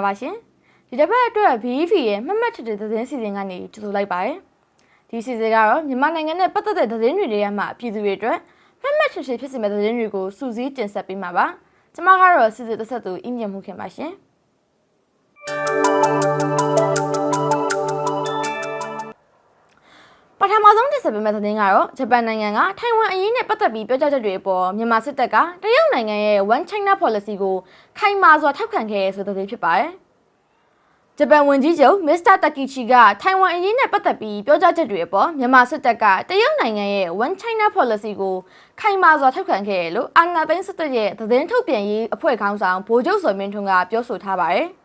ပါရှင်ဒီတစ်ပတ်အတွက် BEV ရဲ့မှတ်မှတ်ထတဲ့သတင်းစီစဉ်ကနေကြိုဆိုလိုက်ပါတယ်ဒီစီစဉ်ကတော့မြန်မာနိုင်ငံနဲ့ပတ်သက်တဲ့သတင်းတွေတွေမှာပြည်သူတွေအတွက်မှတ်မှတ်ထဖြစ်စေမယ့်သတင်းတွေကိုစူးစီးတင်ဆက်ပေးမှာပါကျွန်မကတော့စီစဉ်သက်သက်သူအင်းမြင့်မှုခင်ပါရှင်ပထမဆုံးတင်ဆက်ပေးမယ့်သတင်းကတော့ဂျပန်နိုင်ငံကထိုင်ဝမ်အရေးနဲ့ပတ်သက်ပြီးပြောကြားချက်တွေအပေါ်မြန်မာစစ်တပ်ကတရုတ်နိုင်ငံရဲ့ One China Policy ကိုခိုင်မာစွာထောက်ခံခဲ့ရဆိုတဲ့သတင်းဖြစ်ပါတယ်။ဂျပန်ဝန်ကြီးချုပ်မစ္စတာတာကီချီကထိုင်ဝမ်အရေးနဲ့ပတ်သက်ပြီးပြောကြားချက်တွေအပေါ်မြန်မာစစ်တပ်ကတရုတ်နိုင်ငံရဲ့ One China Policy ကိုခိုင်မာစွာထောက်ခံခဲ့ရလို့အာဏာသိမ်းစစ်တပ်ရဲ့သတင်းထုတ်ပြန်ရေးအဖွဲ့ခေါင်းဆောင်ဗိုလ်ချုပ်စောမင်းထွန်းကပြောဆိုထားပါတယ်။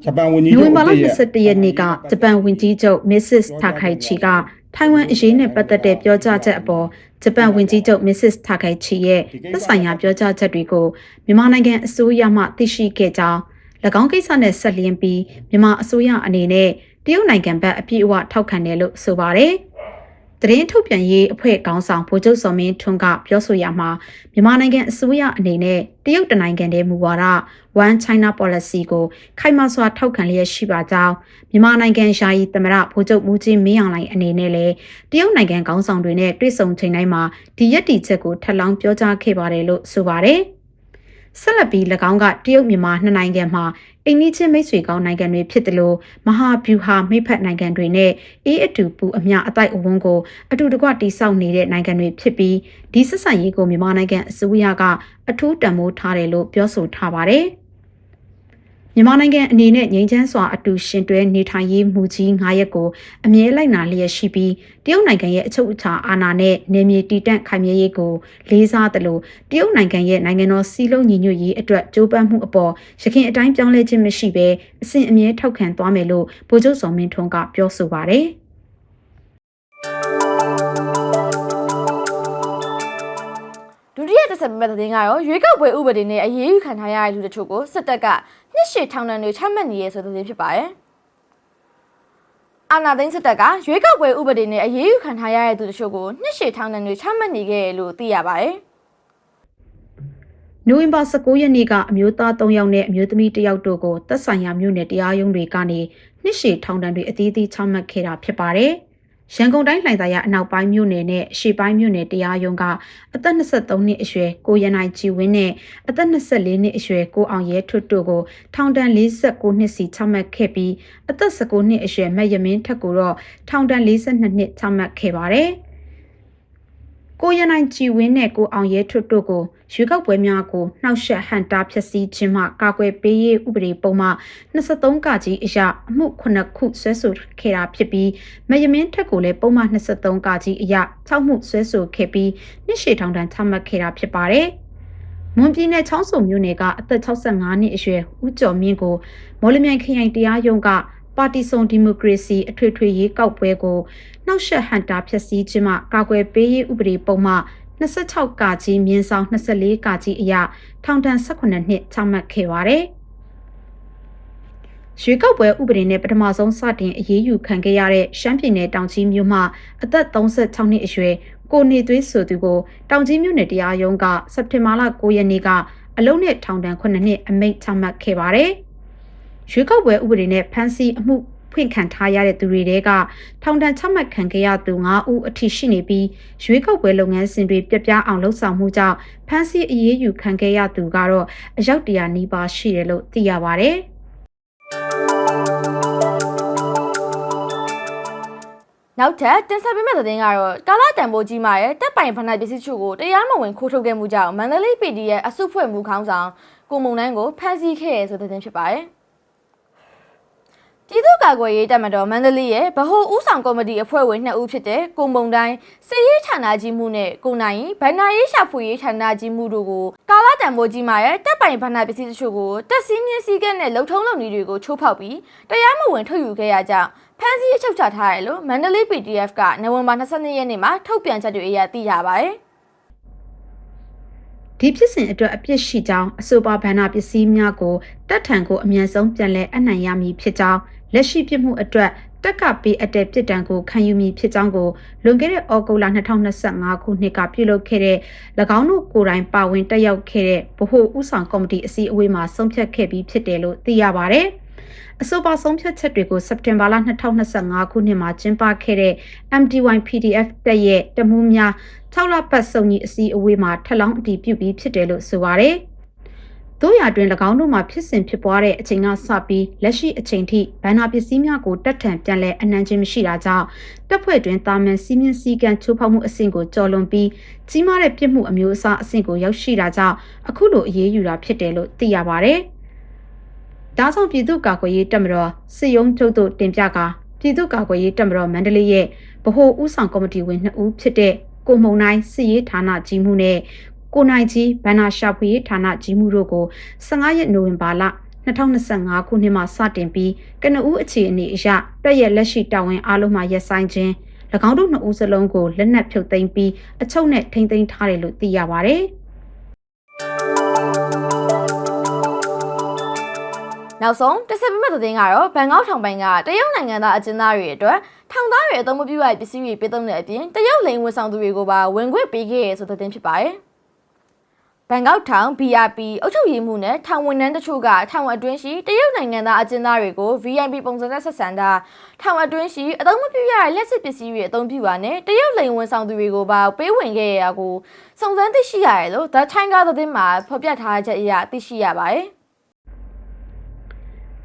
ဂျပန်ဝန်ကြီးချုပ်နိုဝင်ဘာလ21ရက်နေ့ကဂျပန်ဝန်ကြီးချုပ်မစ္စစ်တာခိုင်ချီကထိုင်ဝမ်အရေးနဲ့ပတ်သက်တဲ့ပြောကြားချက်အပေါ်ဂျပန်ဝန်ကြီးချုပ်မစ္စစ်တာခိုင်ချီရဲ့သက်ဆိုင်ရာပြောကြားချက်တွေကိုမြန်မာနိုင်ငံအစိုးရမှသိရှိခဲ့ကြောင်း၎င်းကိစ္စနဲ့ဆက်လျင်းပြီးမြန်မာအစိုးရအနေနဲ့တရုတ်နိုင်ငံဘက်အပြည့်အဝထောက်ခံတယ်လို့ဆိုပါတယ်။သတင်းထုတ်ပြန်ရေးအဖွဲ့ခေါင်းဆောင်ဗိုလ်ချုပ်စောမင်းထွန်းကပြောဆိုရမှာမြန်မာနိုင်ငံအစိုးရအနေနဲ့တရုတ်တနိုင်ငံတည်းမူဝါဒ One China Policy ကိုခိုင်မာစွာထောက်ခံလျက်ရှိပါကြောင်းမြန်မာနိုင်ငံယာယီသမ္မတဗိုလ်ချုပ်မူကြီးမင်းအောင်လှိုင်အနေနဲ့လည်းတရုတ်နိုင်ငံခေါင်းဆောင်တွေနဲ့တွေ့ဆုံချိန်တိုင်းမှာဒီရည်တည်ချက်ကိုထပ်လောင်းပြောကြားခဲ့ပါတယ်လို့ဆိုပါတယ်။ဆက်လက်ပြီး၎င်းကတရုတ်မြန်မာနှစ်နိုင်ငံမှာအိမ်နီးချင်းမိတ်ဆွေကောင်းနိုင်ငံတွေဖြစ်တယ်လို့မဟာဗျူဟာမိတ်ဖက်နိုင်ငံတွေနဲ့အေးအတူပူအမျှအတိုက်အဝန်းကိုအတူတကွတိစောက်နေတဲ့နိုင်ငံတွေဖြစ်ပြီးဒီဆက်ဆံရေးကိုမြန်မာနိုင်ငံအစိုးရကအထူးတန်ဖိုးထားတယ်လို့ပြောဆိုထားပါတယ်။မြန်မာနိုင်ငံအနေနဲ့ငြိမ်းချမ်းစွာအတူရှင်တွဲနေထိုင်ရေးမူကြီး9ရပ်ကိုအမြဲလိုက်နာလျက်ရှိပြီးတရုတ်နိုင်ငံရဲ့အချုပ်အခြာအာဏာနဲ့နယ်မြေတည်တံ့ခိုင်မြဲရေးကိုလေးစားသလိုတရုတ်နိုင်ငံရဲ့နိုင်ငံတော်စည်းလုံးညီညွတ်ရေးအတွက်ကြိုးပမ်းမှုအပေါ်ရခိုင်အတိုင်းပြောင်းလဲခြင်းမရှိဘဲအစဉ်အမြဲထောက်ခံသွားမယ်လို့ဗိုလ်ချုပ်စောမင်းထွန်းကပြောဆိုပါတယ်။ဒုတိယတစ်ဆက်မဲ့သတင်းကတော့ရွေးကောက်ပွဲဥပဒေနဲ့အရေးယူခံထားရတဲ့လူတို့ကိုစစ်တပ်ကနှစ်ရှည်ထောင်ဒဏ်တွေချမှတ်နေရဆိုတဲ့သတင်းဖြစ်ပါတယ်။အာဏာသိမ်းစစ်တပ်ကရွေးကောက်ပွဲဥပဒေနဲ့အရေးယူခံထားရတဲ့သူတို့ကိုနှစ်ရှည်ထောင်ဒဏ်တွေချမှတ်နေခဲ့လို့သိရပါတယ်။နိုဝင်ဘာ19ရက်နေ့ကအမျိုးသား3ယောက်နဲ့အမျိုးသမီး1ယောက်တို့ကိုသက်ဆိုင်ရာမြို့နယ်တရားရုံးတွေကနေနှစ်ရှည်ထောင်ဒဏ်တွေအသီးသီးချမှတ်ခဲ့တာဖြစ်ပါတယ်။ရန်ကုန်တိုင်းလှိုင်သာယာအနောက်ပိုင်းမြို့နယ်နဲ့ရှေ့ပိုင်းမြို့နယ်တရားရုံးကအသက်23နှစ်အရွယ်ကိုရနိုင်ကြည်ဝင်းနဲ့အသက်24နှစ်အရွယ်ကိုအောင်ရဲထွတ်တို့ကိုထောင်ဒဏ်49နှစ်စီချမှတ်ခဲ့ပြီးအသက်19နှစ်အရွယ်မယမင်းထက်ကိုတော့ထောင်ဒဏ်42နှစ်ချမှတ်ခဲ့ပါတယ်။ကိုရနိုင်ကြည်ဝင်းနဲ့ကိုအောင်ရဲထွတ်တို့ကိုရွေးကောက်ပွဲများကိုနှောက်ယှက်ဟန်တာဖျက်ဆီးခြင်းမှကာကွယ်ပေးရေးဥပဒေပုံမှ23ကကြီးအရအမှု9ခုဆွဲဆိုခဲ့တာဖြစ်ပြီးမယမင်းထက်ကိုလည်းပုံမှ23ကကြီးအရ6မှုဆွဲဆိုခဲ့ပြီးနှစ်ရှည်ထောင်ဒဏ်ချမှတ်ခဲ့တာဖြစ်ပါတယ်။မွန်ပြည်နယ်ချောင်းစုံမြို့နယ်ကအသက်65နှစ်အရွယ်ဦးကျော်မြင့်ကိုမော်လမြိုင်ခရိုင်တရားရုံးကပါတီစုံဒီမိုကရေစီအထွေထွေရေးကောက်ပွဲကိုနှောက်ယှက်ဟန်တာဖျက်ဆီးခြင်းမှကာကွယ်ပေးရေးဥပဒေပုံမှ26ကကြီးမြင်းဆောင်24ကကြီးအရထောင်ဒဏ်18နှစ်ချမှတ်ခဲ့ပါတယ်။ရွေးကောက်ပွဲဥပဒေနဲ့ပထမဆုံးစတင်အရေးယူခံခဲ့ရတဲ့ရှမ်းပြည်နယ်တောင်ကြီးမြို့မှအသက်36နှစ်အရွယ်ကိုနေသွေးဆိုသူကိုတောင်ကြီးမြို့နယ်တရားရုံးကစက်တင်ဘာလ9ရက်နေ့ကအလုံးနဲ့ထောင်ဒဏ်9နှစ်အမိန့်ချမှတ်ခဲ့ပါတယ်။ရွေးကောက်ပွဲဥပဒေနဲ့ဖမ်းဆီးအမှုဖွင့်ခံထားရတဲ့သူတွေကထောင်ဒဏ်ချမှတ်ခံခဲ့ရသူ9ဦးအထိရှိနေပြီးရွေးကောက်ပွဲလုပ်ငန်းစဉ်တွေပြပြအောင်လှုပ်ဆောင်မှုကြောင့်ဖမ်းဆီးအရေးယူခံခဲ့ရသူကတော့အယောက်100နီးပါးရှိတယ်လို့သိရပါတယ်။နောက်ထပ်တင်ဆက်ပေးမယ့်သတင်းကတော့ကာလတန်ဖိုးကြီးမာရဲ့တပ်ပိုင်ဖဏပစ္စည်းချို့ကိုတရားမဝင်ခိုးထုတ်ခဲ့မှုကြောင့်မန္တလေး PDF အစုဖွဲ့မှုခေါင်းဆောင်ကိုမုံနှန်းကိုဖမ်းဆီးခဲ့ရဆိုတဲ့သတင်းဖြစ်ပါတယ်။ပြည်သူ့ကာကွယ်ရေးတပ်မတော်မန္တလေးရဲ့ဗဟိုဦးဆောင်ကော်မတီအဖွဲ့ဝင်2ဦးဖြစ်တဲ့ကိုမုံတိုင်းစစ်ရေးဌာနကြီးမှုနဲ့ကိုနိုင်ရင်ဗန္နာရေးရှာဖွေရေးဌာနကြီးမှုတို့ကိုကာလတန်ဖိုးကြီးမာရဲ့တပ်ပိုင်ဗန္နာပစ္စည်းချို့ကိုတပ်စည်းမျဉ်းစည်းကမ်းနဲ့လုံထုံးလုံနည်းတွေကိုချိုးဖောက်ပြီးတရားမဝင်ထုတ်ယူခဲ့ရကြောင်းဖမ်းဆီးအချုပ်ချထားတယ်လို့မန္တလေး PDF ကနိုဝင်ဘာ22ရက်နေ့မှာထုတ်ပြန်ချက်တွေအရသိရပါတယ်။ဒီဖြစ်စဉ်အတွက်အပြစ်ရှိကြောင်းအဆိုပါဗန္နာပစ္စည်းများကိုတပ်ထံကိုအမြန်ဆုံးပြန်လည်အနှံ့ရမည်ဖြစ်ကြောင်းလက်ရှိပြမှုအတွက် တက်ကပေးအပ်တဲ့ပြည်တံကိုခံယူမည်ဖြစ်ကြောင်းကိုလွန်ခဲ့တဲ့ဩဂုတ်လ2025ခုနှစ်ကပြုလုပ်ခဲ့တဲ့၎င်းတို့ကိုယ်တိုင်ပါဝင်တက်ရောက်ခဲ့တဲ့ဗဟိုဦးဆောင်ကော်မတီအစည်းအဝေးမှာဆုံးဖြတ်ခဲ့ပြီးဖြစ်တယ်လို့သိရပါတယ်။အဆိုပါဆုံးဖြတ်ချက်တွေကိုစက်တင်ဘာလ2025ခုနှစ်မှာကျင်းပခဲ့တဲ့ MDY PDF တက်ရဲ့တမှုများ6လပတ်စုံကြီးအစည်းအဝေးမှာထပ်လောင်းအတည်ပြုပြီးဖြစ်တယ်လို့ဆိုပါတယ်။တို့ရတွင်၎င်းတို့မှာဖြစ်စဉ်ဖြစ်ပွားတဲ့အချိန်ကစပြီးလက်ရှိအချိန်ထိဗန္နာပစ္စည်းများကိုတက်ထန်ပြန်လည်အနှံခြင်းမရှိတာကြောင့်တပ်ဖွဲ့တွင်တာမန်စီးမြင့်စည်းကမ်းချိုးဖောက်မှုအဆင့်ကိုကျော်လွန်ပြီးကြီးမားတဲ့ပြစ်မှုအမျိုးအစားအဆင့်ကိုရောက်ရှိတာကြောင့်အခုလိုအရေးယူတာဖြစ်တယ်လို့သိရပါတယ်။ဒါကြောင့်ပြည်သူ့ကာကွယ်ရေးတပ်မတော်စစ်ရုံးချုပ်တို့တင်ပြကာပြည်သူ့ကာကွယ်ရေးတပ်မတော်မန္တလေးရဲ့ဗဟိုဦးဆောင်ကော်မတီဝင်2ဦးဖြစ်တဲ့ကိုမုံနိုင်စစ်ရေးဌာနကြီးမှုနဲ့ကိုနိုင်ကြီးဗန္နာရှာဖွေရေးဌာနကြီးမှုတို့ကို15ရက်နိုဝင်ဘာလ2025ခုနှစ်မှာစတင်ပြီးကနဦးအခြေအနေအရတက်ရဲ့လက်ရှိတာဝန်အားလုံးမှာရပ်ဆိုင်ခြင်း၎င်းတို့2ဦးစလုံးကိုလက်နက်ဖြုတ်သိမ်းပြီးအချုပ်နဲ့ထိန်းသိမ်းထားတယ်လို့သိရပါတယ်။နောက်ဆုံးတစ်ဆက်ပြတ်တဲ့တင်ကတော့ဘန်ကောက်ထောင်ပိုင်းကတရုတ်နိုင်ငံသားအကျဉ်းသားတွေအတွက်ထောင်သားတွေအသုံးမပြုရတဲ့ပစ္စည်းတွေပေးသုံးတဲ့အပြင်တရုတ်လိန်ဝန်ဆောင်သူတွေကိုပါဝင်ခွင့်ပေးခဲ့ရဆိုတဲ့တင်ဖြစ်ပါတယ်။ဘန်ကောက်ထောင် BRP အုပ်ချုပ်ရေးမှုနဲ့ထောင်ဝန်ထမ်းတချို့ကထောင်အတွင်းရှိတရုတ်နိုင်ငံသားအကျဉ်းသားတွေကို VIP ပုံစံနဲ့ဆက်ဆံတာထောင်အတွင်းရှိအသုံးမပြုရတဲ့လက်စစ်ပစ္စည်းတွေအသုံးပြုပါနဲ့တရုတ်လိန်ဝန်ဆောင်သူတွေကိုပါပေးဝင်ခဲ့ရတာကိုစုံစမ်းသိရှိရတယ်လို့ The Tiger သတင်းမှာဖော်ပြထားချက်အရသိရှိရပါတယ်။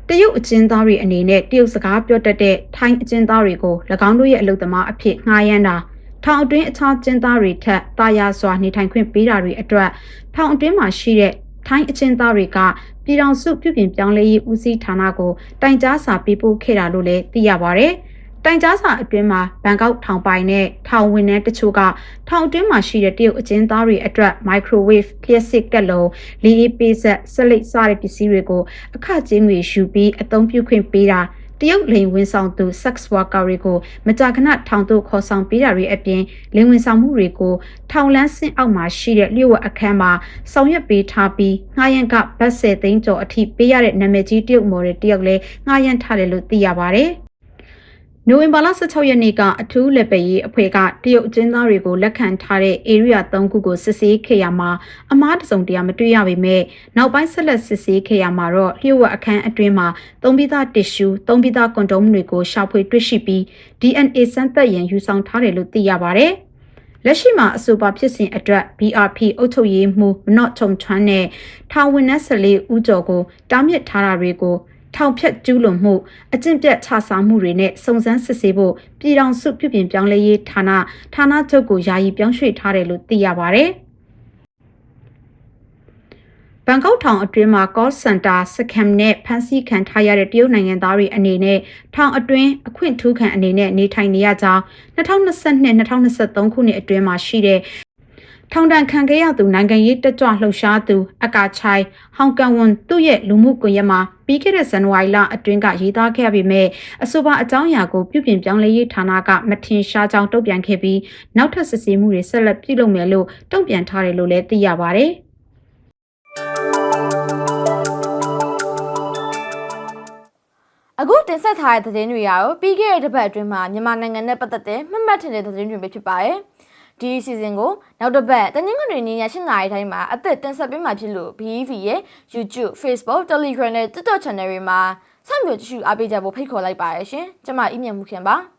တရုတ်အကျဉ်းသားတွေအနေနဲ့တရုတ်စကားပြောတတ်တဲ့ထိုင်းအကျဉ်းသားတွေကို၎င်းတို့ရဲ့အလုပ်သမားအဖြစ်ငှားရမ်းတာထောင်အတွင်းအခြားကျဉ်းသားတွေထက်တာယာစွာနေထိုင်ခွင့်ပေးတာတွေအတွက်ထောင်အတွင်းမှာရှိတဲ့ထိုင်းအကျဉ်းသားတွေကပြည်ထောင်စုပြုပြင်ပြောင်းလဲရေးဦးစီးဌာနကိုတိုင်ကြားစာပေးပို့ခဲ့တာလို့လည်းသိရပါတယ်။တိုင်ကြားစာအတွင်းမှာဘန်ကောက်ထောင်ပိုင်နဲ့ထောင်ဝန်ထမ်းတချို့ကထောင်အတွင်းမှာရှိတဲ့တရုတ်အကျဉ်းသားတွေအတွက် microwave လျှပ်စစ်ကက်လုံးလီအေးပေးဆက်ဆက်လက်စတဲ့ပစ္စည်းတွေကိုအခကြေးငွေယူပြီးအသုံးပြုခွင့်ပေးတာတရုတ်လိန်ဝန်ဆောင်သူ sex worker တွေကိုမကြာခဏထောင်သို့ခေါ်ဆောင်ပေးတာတွေအပြင်လိန်ဝန်ဆောင်မှုတွေကိုထောင်လန်းဆင့်အောက်မှာရှိတဲ့လျှို့ဝှက်အခန်းမှာဆောင်ရွက်ပေးထားပြီးငှားရမ်းကဘတ်10သိန်းကျော်အထိပေးရတဲ့နာမည်ကြီးတရုတ်မော်ဒယ်တယောက်လည်းငှားရမ်းထားတယ်လို့သိရပါတယ်။နိုဝင်ဘာလ16ရက်နေ့ကအထူးလက်ပရေးအဖွဲ့ကတရုတ်အကျဉ်းသားတွေကိုလက်ခံထားတဲ့ area 3ခုကိုစစ်ဆေးခဲ့ရမှာအမားတစုံတရာမတွေ့ရပေမဲ့နောက်ပိုင်းဆက်လက်စစ်ဆေးခဲ့ရမှာတော့လျှို့ဝှက်အခန်းအတွင်းမှာသုံးပြီးသားတစ်ရှူသုံးပြီးသားကွန်ဒုံးတွေကိုရှာဖွေတွေ့ရှိပြီး DNA စမ်းသပ်ရန်ယူဆောင်ထားတယ်လို့သိရပါတယ်။လက်ရှိမှာအဆိုပါဖြစ်စဉ်အတွက် BRP အုပ်ချုပ်ရေးမှူးမနော့ချုံချွမ်းနဲ့ထောင်ဝန်ထမ်း14ဦးကျော်ကိုတားမြစ်ထားတာတွေကိုထောင်ဖြတ်ကျူးလွန်မှုအကျင့်ပြတ်ချစားမှုတွေနဲ့စုံစမ်းစစ်ဆေးဖို့ပြည်ထောင်စုပြုပြင်ပြောင်းလဲရေးဌာနချုပ်ကိုယာယီပြောင်းရွှေ့ထားတယ်လို့သိရပါတယ်။ဘန်ကောက်ထောင်အတွင်းမှာ call center စကမ်နဲ့ဖမ်းဆီးခံထားရတဲ့တရုတ်နိုင်ငံသားတွေအနေနဲ့ထောင်အတွင်းအခွင့်ထူးခံအနေနဲ့နေထိုင်နေရကြောင်း2022-2023ခုနှစ်အတွင်းမှာရှိတဲ့ထောင်ဒဏ်ခံခဲ့ရသူနိုင်ငံရေးတက်ကြွလှုပ်ရှားသူအကာချိုင်ဟောင်ကောင်ဝန်သူ့ရဲ့လူမှုကွန်ရက်မှာပြီးခဲ့တဲ့ဇန်နဝါရီလအတွင်းကရေးသားခဲ့ပေမဲ့အဆိုပါအကြောင်းအရာကိုပြုပြင်ပြောင်းလဲရေးဌာနကမထင်ရှားကြောင်းတုံ့ပြန်ခဲ့ပြီးနောက်ထပ်စစ်ဆေးမှုတွေဆက်လက်ပြုလုပ်မယ်လို့တုံ့ပြန်ထားတယ်လို့လည်းသိရပါတယ်။အခုတင်ဆက်ထားတဲ့သတင်းတွေကတော့ပြီးခဲ့တဲ့တစ်ပတ်အတွင်းမှာမြန်မာနိုင်ငံနဲ့ပတ်သက်တဲ့မှတ်မှတ်ထင်တဲ့သတင်းတွေပဲဖြစ်ပါတယ်။ဒီစီဇန်ကိုနောက်တစ်ပတ်တနင်္ဂနွေနေ့ည7:00နာရီတိုင်းမှာအသက်တင်ဆက်ပေးမှာဖြစ်လို့ BEV ရဲ့ YouTube, Facebook, Telegram နဲ့ TikTok channel တွေမှာဆက်ပြီးကြည့်ရှုအားပေးကြဖို့ဖိတ်ခေါ်လိုက်ပါရရှင်။ကျွန်မအီးမြတ်မှုခင်ပါ။